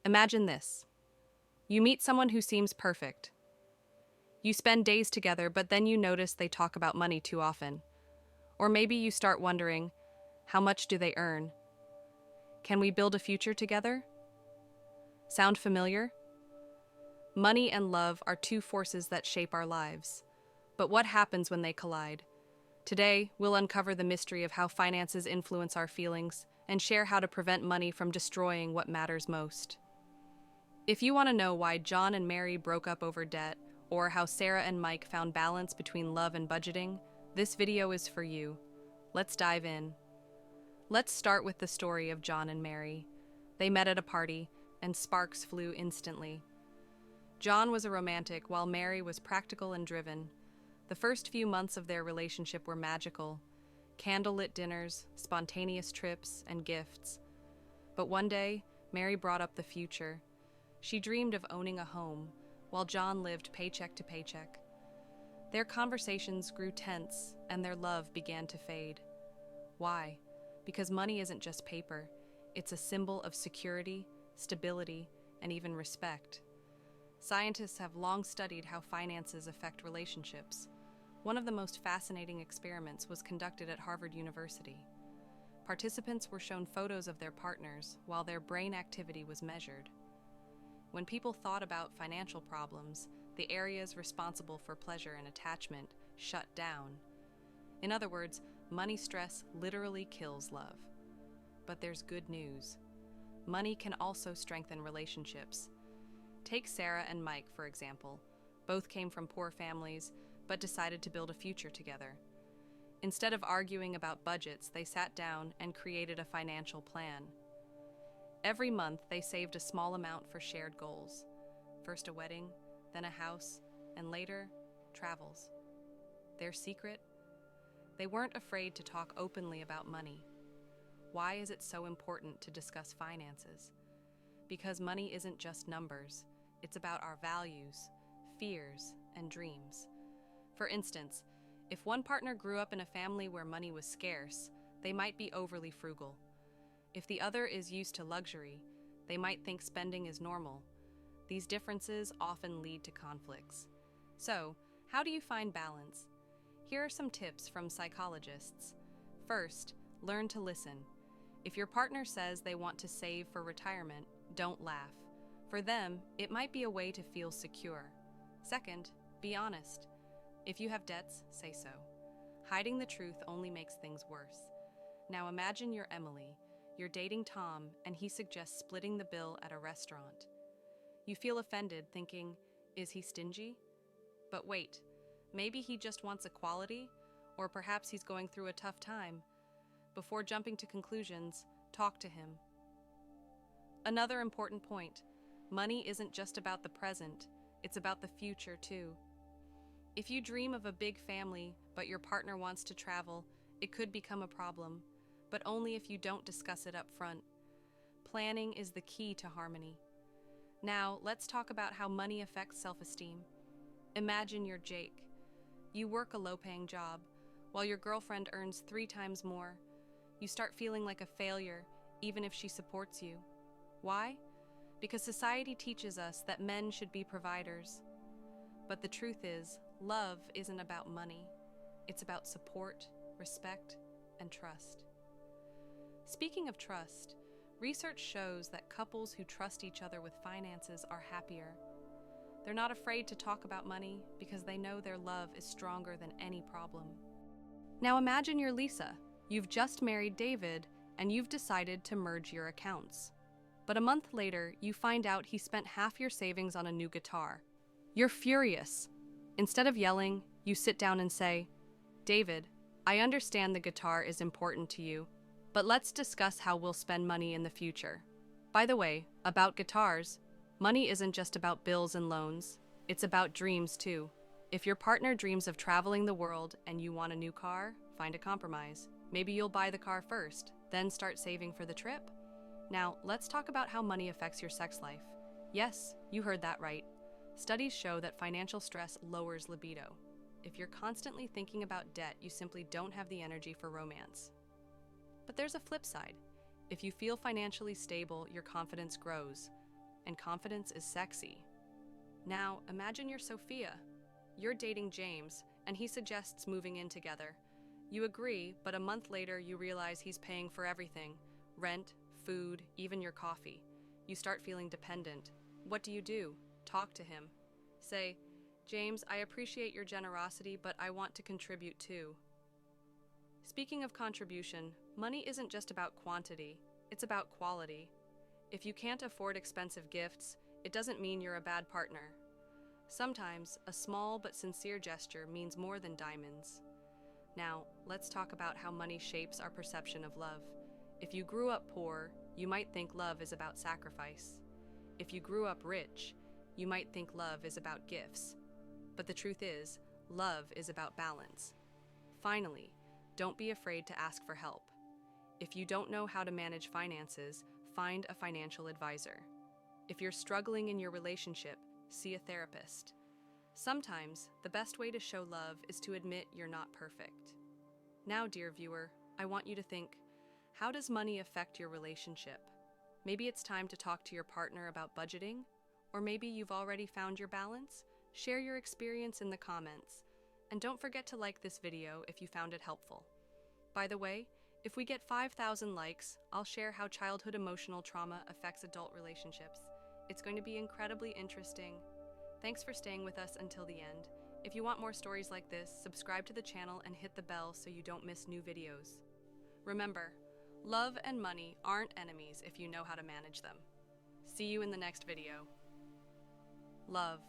Imagine this. You meet someone who seems perfect. You spend days together, but then you notice they talk about money too often. Or maybe you start wondering, how much do they earn? Can we build a future together? Sound familiar? Money and love are two forces that shape our lives. But what happens when they collide? Today, we'll uncover the mystery of how finances influence our feelings and share how to prevent money from destroying what matters most. If you want to know why John and Mary broke up over debt, or how Sarah and Mike found balance between love and budgeting, this video is for you. Let's dive in. Let's start with the story of John and Mary. They met at a party, and sparks flew instantly. John was a romantic, while Mary was practical and driven. The first few months of their relationship were magical. Candlelit dinners, spontaneous trips, and gifts. But one day, Mary brought up the future. She dreamed of owning a home, while John lived paycheck to paycheck. Their conversations grew tense, and their love began to fade. Why? Because money isn't just paper. It's a symbol of security, stability, and even respect. Scientists have long studied how finances affect relationships. One of the most fascinating experiments was conducted at Harvard University. Participants were shown photos of their partners while their brain activity was measured. When people thought about financial problems, the areas responsible for pleasure and attachment shut down. In other words, money stress literally kills love. But there's good news. Money can also strengthen relationships. Take Sarah and Mike, for example. Both came from poor families, but decided to build a future together. Instead of arguing about budgets, they sat down and created a financial plan. Every month, they saved a small amount for shared goals. First a wedding, then a house, and later, travels. Their secret? They weren't afraid to talk openly about money. Why is it so important to discuss finances? Because money isn't just numbers. It's about our values, fears, and dreams. For instance, if one partner grew up in a family where money was scarce, they might be overly frugal. If the other is used to luxury, they might think spending is normal. These differences often lead to conflicts. So, how do you find balance? Here are some tips from psychologists. First, learn to listen. If your partner says they want to save for retirement, don't laugh. For them, it might be a way to feel secure. Second, be honest. If you have debts, say so. Hiding the truth only makes things worse. Now imagine you're Emily. You're dating Tom, and he suggests splitting the bill at a restaurant. You feel offended, thinking, is he stingy? But wait, maybe he just wants equality, or perhaps he's going through a tough time. Before jumping to conclusions, talk to him. Another important point, money isn't just about the present, it's about the future too. If you dream of a big family, but your partner wants to travel, it could become a problem, but only if you don't discuss it up front. Planning is the key to harmony. Now, let's talk about how money affects self-esteem. Imagine you're Jake. You work a low-paying job, while your girlfriend earns 3 times more. You start feeling like a failure, even if she supports you. Why? Because society teaches us that men should be providers. But the truth is, love isn't about money. It's about support, respect, and trust. Speaking of trust, research shows that couples who trust each other with finances are happier. They're not afraid to talk about money because they know their love is stronger than any problem. Now imagine you're Lisa. You've just married David, and you've decided to merge your accounts. But a month later, you find out he spent half your savings on a new guitar. You're furious. Instead of yelling, you sit down and say, David, I understand the guitar is important to you, but let's discuss how we'll spend money in the future. By the way, about guitars, money isn't just about bills and loans, it's about dreams too. If your partner dreams of traveling the world and you want a new car, find a compromise. Maybe you'll buy the car first, then start saving for the trip. Now, let's talk about how money affects your sex life. Yes, you heard that right. Studies show that financial stress lowers libido. If you're constantly thinking about debt, you simply don't have the energy for romance. But there's a flip side. If you feel financially stable, your confidence grows. and confidence is sexy. Now, imagine you're Sophia. You're dating James, and he suggests moving in together. You agree, but a month later you realize he's paying for everything: rent, food, even your coffee. You start feeling dependent. What do? Talk to him. Say, "James, I appreciate your generosity, but I want to contribute too." Speaking of contribution, money isn't just about quantity, it's about quality. If you can't afford expensive gifts, it doesn't mean you're a bad partner. Sometimes, a small but sincere gesture means more than diamonds. Now, let's talk about how money shapes our perception of love. If you grew up poor, you might think love is about sacrifice. If you grew up rich, you might think love is about gifts. But the truth is, love is about balance. Finally, don't be afraid to ask for help. If you don't know how to manage finances, find a financial advisor. If you're struggling in your relationship, see a therapist. Sometimes, the best way to show love is to admit you're not perfect. Now, dear viewer, I want you to think, how does money affect your relationship? Maybe it's time to talk to your partner about budgeting, or maybe you've already found your balance. Share your experience in the comments, and don't forget to like this video if you found it helpful. By the way, if we get 5,000 likes, I'll share how childhood emotional trauma affects adult relationships. It's going to be incredibly interesting. Thanks for staying with us until the end. If you want more stories like this, subscribe to the channel and hit the bell so you don't miss new videos. Remember, love and money aren't enemies if you know how to manage them. See you in the next video. Love.